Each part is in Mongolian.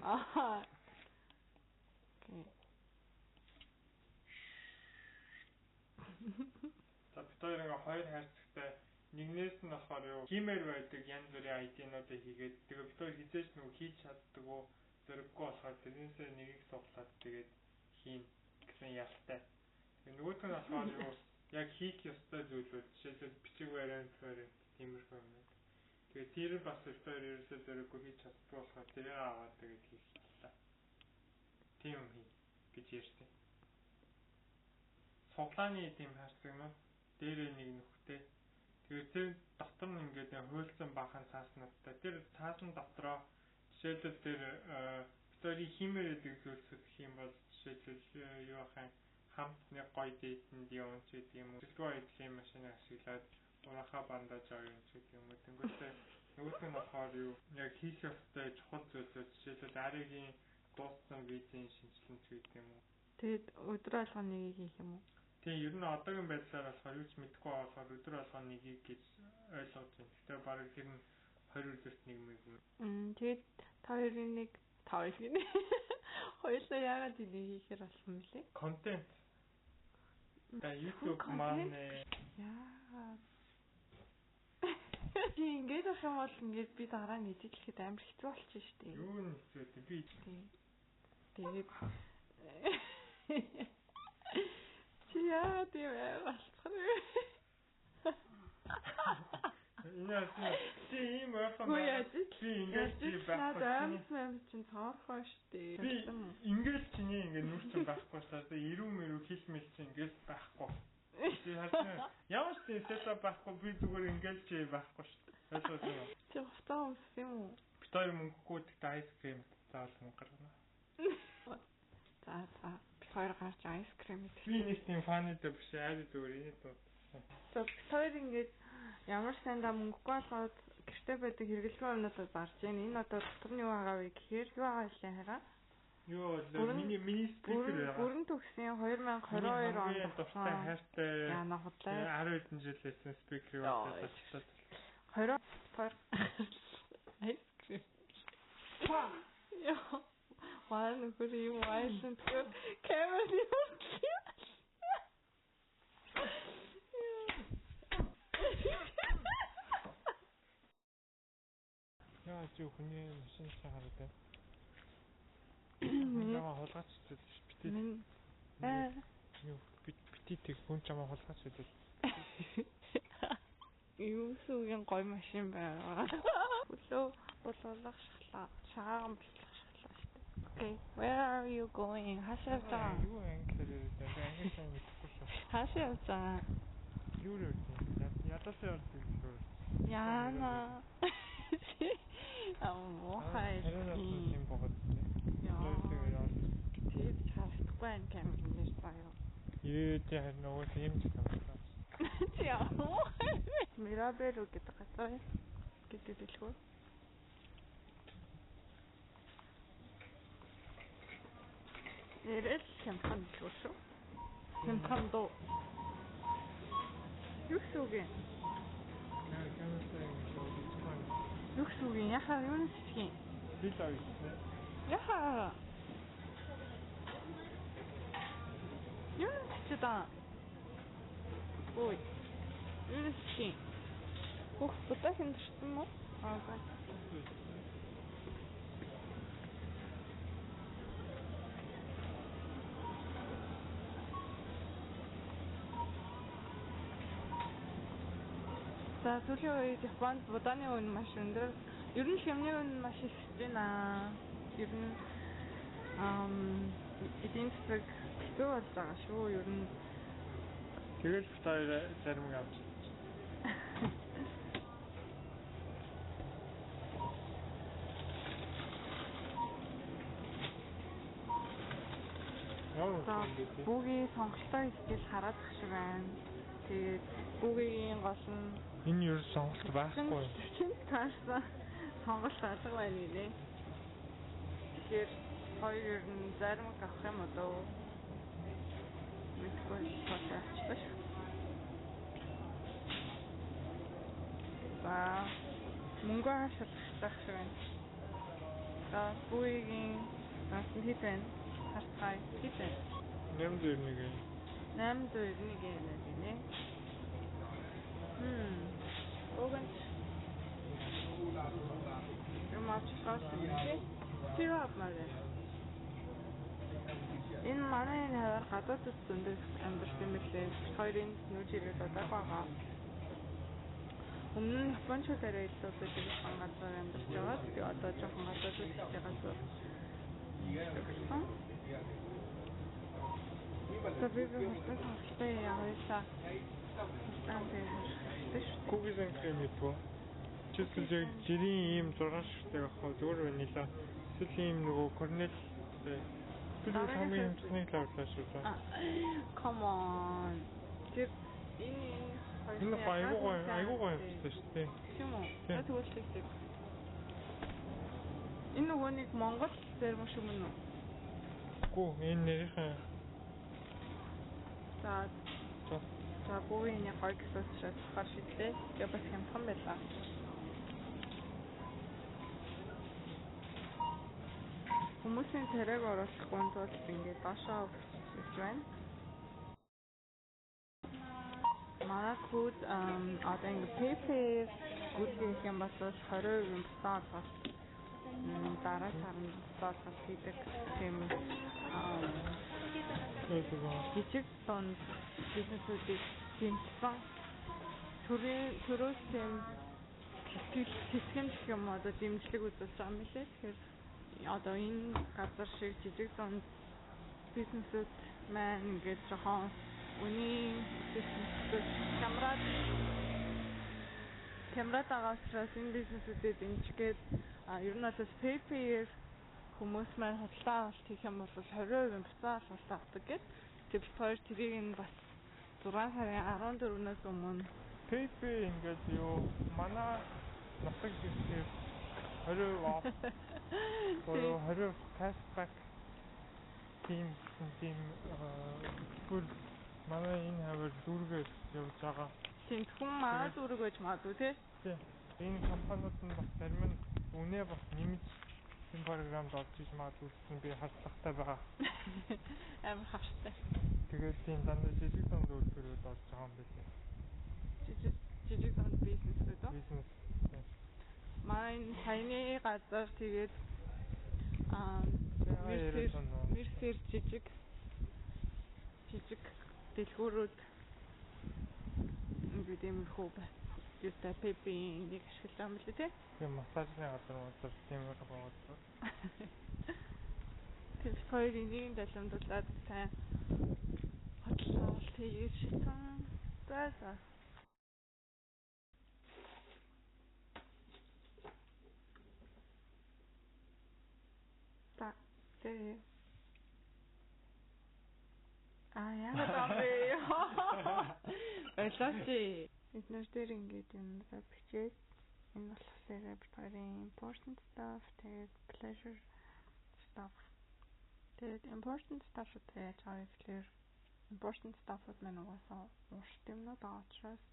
Аа. Окей. За бид хоёр хайрцагтай нэгнээс нь болохоор юу хиймээр байдаг янз бүрийн ID-нуудыг хийгээд тэгээ бид хоёр хизээж нөгөө хийж чаддаг уу зэрэггүй болохоор тэрнээсээ нэгийг суглаад тэгээд хийн гэсэн ялтай. Тэгээ нөгөөх нь болохоор юу яг хийх ёстой зүйлүүд жишээлбэл бичиг баримт тиймэрхүү юм. Тэгээ тэр бас бид хоёр ерөөсөө зэрэггүй хийж чаддгүй болохоор тэрийг аваад тэгээд хийх талаа. Тийм юм хий гэж ярьсан. Суглааны тийм харцагнууд дээрээ нэг нөхтэй. Тэгээд тэр дотор нь ингээд хуйлсан бахан цааснуудтай. Тэр цаасан дотроо жишээлбэл тэр бидний хиймээр байдаг зүйлсүүд юм бол жишээлбэл юу ахын хамт нэг гоё дэйтэнд явна ч гэдэг юм уу. Дэлгүүр эдлийн машинаа ашиглаад урахаа бандаж авах ч гэдэг юм уу. Тэнгүүтээ нөгөөх нь болохоор юу яг хийх ёстой чухал зүйлүүд жишээлбэл аригийн дууссан визийн шинжилгээ ч гэдэг юм уу. Тэгээд өдөр алгааны хийх юм уу? Тийм ер нь одоогийн байдлаар болохоор юу ч мэдэхгүй болохоор өдөр алгааны нэгийг гэж ойлгож байна. Гэтэ бараг тэр нь 20 өдөрт нэг юм. Тэгээд та хоёрын нэг хоёулаа яагаад энийг хийхээр болсон мөлий? Контент. Да YouTube маань яа. Ингээд ахын бол ингээд би дараа нь эзэглэхэд амар хэцүү болчих шүү дээ. Юу нь хэцүү би. Тэгээд яа тийм болчихно. Тийм байна. Би ингээд байхгүй чинь цаахгүй штэ. Би ингээд чиний ингээд нүр чинь байхгүй шээ. Ирүү хилмэл чинь ингээд байхгүй. Би хасна. Ямар ч сэтэ байхгүй би зүгээр ингээд чи байхгүй штэ. Ойлгож байна. Чи хостоо юм уу? Би тэр мөнгөгүй айскрим заавал мөнгө гаргана. За. Хоёр гарч айскрим идэх. Би нэг тийм фантай биш аа зүгээр энэ дуу. За хоёр ингээд ямар сандаа мөнгөгүй болоод гэрте байдаг хэрэглэсэн юмнуудад барж байна. Энэ одоо дотор нь юу байгаа вэ гэхээр юу байгаа вэ хараа? Юу миний спикер байгаа. Бүрэн төгсөн 2022 онд тустай хайртай. Яна худлаа. 10 хэдэн жил байсан спикер байгаа. 20 айскрим. Яа. Ваа нөхөр юм айсан тэр камер юм. Яа чи хүний машин шахаад байна. Хулгайч битээ. Юу битээ хүн чамаа хулгайч гэдэг. Юу сүгийн гой машин байгаа. Өглөө болоолах шахаа болчих. Okay, where are you going? 하시오자. юу англи хэлээр мэдхгүй шүү. 하시오자. Юу вэ? Ядасаа юу? Яна. Хай. юм богод. Яа. Тэгээд хавтгүй юм кэмээр байна. Тэр нөгөө тийм ч юм байна. Яа. Мирабел гэдэг газар гэдэг дэлгүүр. Нэрэл хямхан шүү. Хямхан доо. Юусуугийн. Юусуугийн яхаа юу нисхийн. Би л авчих. Яхаа. Юу нисчида. Ой. Юу нисхийн. Хөх бүтэн шүү дээ. Аа. За сүүлийн үед Японд будааны үн маш өндөр. Ер нь хэмнээ үн маш их байна. Ер нь эдийн засаг хэцүү болж байгаа шүү. Ер нь тэгэл хоёр зарим авч. Бүгийн сонголтоо ихтэл хараад тах шиг байна. Тэгээд бүгийн гол нь энэ юу сонголт байхгүй. Чин таасан сонголт алга байна нэ. Тэгэхээр хоёр нь зарим авах юм уу? Мэдгүй болчихсон. Ба мөнгө хасах шиг байна. За бүгийн наасан хэд байна? Харцгаая. Хэд байна? 891. 891 нэ гинэ. Огэн. Ямаач гоосон чи. Тэр авмаарай. Энэ манай хавар гадаадд зөндөө амьдарсан мэлээ. Хоёрын нүүж ирээд удааг байгаа. Өмнө нь Япончуудаараа илүү байдаг газар амьдарч байгаа. Тэгээ одоо жоохон гадаадд үстэй газар. Tapi бasta хавтай яваасаа. Кугис and cream ito. Чисэл жирийн ийм 6 ширхэг авах зүгээр ванила. Эсвэл ийм нөгөө корнет тэр хамгийн хэмжээний лавлаа шүү дээ. Come on. Тэр энэ айгуугаа явчихсан шүү дээ. Тийм үү? Тэгвэл энэ нөгөө нэг Монгол зэрэг юм шиг мөн үү? Гүү энэ нэрийн За бүгийн гоё гэсээс шатахаар шидлээ. Тэгээ бас хямдхан байлаа. Хүмүүсийн тариаг оруулахгүй тул ингээд доошоо өгч байна. Манай код одоо ингээд PayPay гүргэх юм бол 20% бусдаа олгох. Дараа сард бусдаа хийдэг тийм жижиг дунд бизнесүүдийг дэмжсэн төрөөс тийм хэсгэн гэх юм одоо дэмжлэг үзүүлж байгаа юм лээ. Тэгэхээр одоо энэ газар шиг жижиг дунд бизнесүүд маань ингээд жоохон үний бизнесүүд камерад байгаа учраас энэ бизнесүүдэд дэмжихэд ер нь бол PayPay хүмүүс маань худалдаа авалт хийх юм бол 20% буцаа авалт авдаг гэдэг. Тэр хоёр тэрийг нь бас 6 сарын 14-нөөс өмнө PayPay ингээд юу манай нутаг гэсэн 20% off. 20% cashback тийм бүр манай энэ хавар зүргээс явж байгаа. Тийм хүн манай зүрэг байж магадгүй тий. Тийм. Энэ компаниуд нь бас зарим нь үнэ бас нэмж энэ програмд орж иж магадгүй би харцлагатай байгаа. Амар хавчтай. Тэгээд тийм дандаа жижиг дунд үйлдвэрүүд орж байгаа юм билээ. Жижиг дунд бизнесүүд үү? Бизнес. Манай таны газар тэгээд мэрсэр жижиг дэлгүүрүүд ингээд юм хөө байна. Юутай PayPay-ийг ашиглаж байгаа юм билээ тий? Тийм массажны газар тийм байгаа. Тэр хоёр энийг далимдуулаад сайн худалдаа авалт хийж шийдсэн. За. Тэ. Яагаад бэ? Ойлооч. Эднэр дээр ингээд юм бичээд энэ болохоор repertoire important stuff, тэгээд pleasure stuff. Тэгээд important stuff гэж авчихлаа. Important stuff-ууд маань угаасаа урт юмнууд байгаа учраас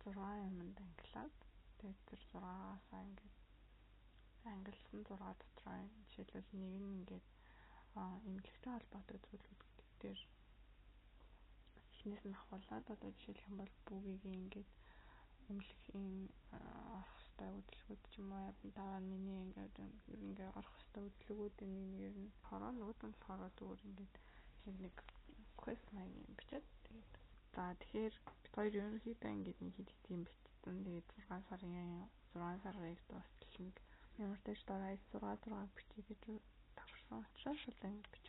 6 юмд англиад тэгээд тэр 6-аас ингээд англисан 6 дотор жишээлбэл нэг нь ингээд эмнэлэгтэй холбоотой зүйлүүд дээр эхнээс нь ахуулаад одоо жишээлх юм бол бүггийн ингээд эмнэлгийн орох хэвээр хөдөлгөөд ч юм уу дараа нь миний ингээд орох хэвээр хөдөлгөөдийн нэг нь хороо нөгөөд нь болохоор зүгээр ингээд нэг quest маяг бичээд тэгээд тэгэхээр хоёр ерөнхийдөө ингээд нэг хэд тийм бичсэн. Тэгээд 6 сарыг дуустал нэг ямар ч дараа 6 бичиж гэж тавьсан учраас л ингээд